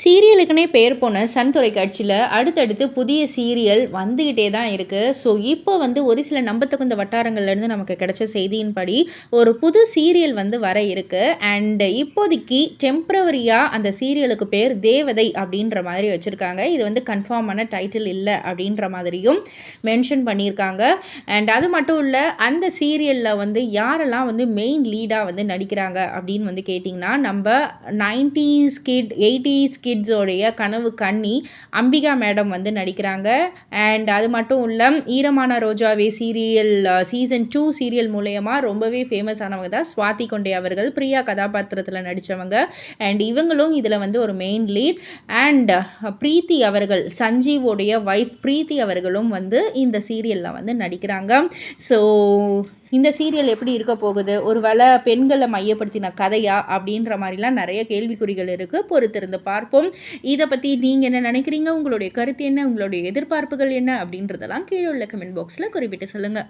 சீரியலுக்குன்னே பேர் போன சன் தொலைக்காட்சியில அடுத்தடுத்து புதிய சீரியல் வந்துகிட்டே தான் இருக்கு. ஸோ, இப்போ வந்து ஒரு சில நம்பத்தகுந்த வட்டாரங்கள்லேருந்து நமக்கு கிடைச்ச செய்தியின்படி, ஒரு புது சீரியல் வந்து வர இருக்கு. அண்ட் இப்போதைக்கு டெம்பரவரியா அந்த சீரியலுக்கு பேர் தேவதை அப்படின்ற மாதிரி வச்சிருக்காங்க. இது வந்து கன்ஃபார்மான டைட்டில் இல்ல அப்படின்ற மாதிரியும் மென்ஷன் பண்ணியிருக்காங்க. அண்ட் அது மட்டும் இல்ல, அந்த சீரியல்ல வந்து யாரெல்லாம் வந்து மெயின் லீடா வந்து நடிக்கிறாங்க அப்படின்னு வந்து கேட்டிங்கன்னா, நம்ப 90ஸ் கிட், 80ஸ் கிட்ஸோடைய கனவு கன்னி அம்பிகா மேடம் வந்து நடிக்கிறாங்க. அண்ட் அது மட்டும் இல்ல, ஈரமான ரோஜாவே சீரியல் சீசன் 2 சீரியல் மூலியமா ரொம்பவே ஃபேமஸ் ஆனவங்க தான் ஸ்வாதி கொண்டே அவர்கள். பிரியா கதாபாத்திரத்தில் நடித்தவங்க. அண்ட் இவங்களும் இதில் வந்து ஒரு மெயின் லீட். அண்ட் பிரீத்தி அவர்கள், சஞ்சீவோடைய ஒய்ஃப் பிரீத்தி அவர்களும் வந்து இந்த சீரியலில் வந்து நடிக்கிறாங்க. ஸோ, இந்த சீரியல் எப்படி இருக்க போகுது, ஒரு வேளை பெண்களை மையப்படுத்தின கதையா அப்படின்ற மாதிரிலாம் நிறைய கேள்விக்குறிகள் இருக்குது. பொறுத்திருந்து பார்ப்போம். இதை பற்றி நீங்கள் என்ன நினைக்கிறீங்க, உங்களுடைய கருத்து என்ன, உங்களுடைய எதிர்பார்ப்புகள் என்ன அப்படின்றதெல்லாம் கீழே உள்ள கமெண்ட் பாக்ஸில் குறிப்பிட்டு சொல்லுங்கள்.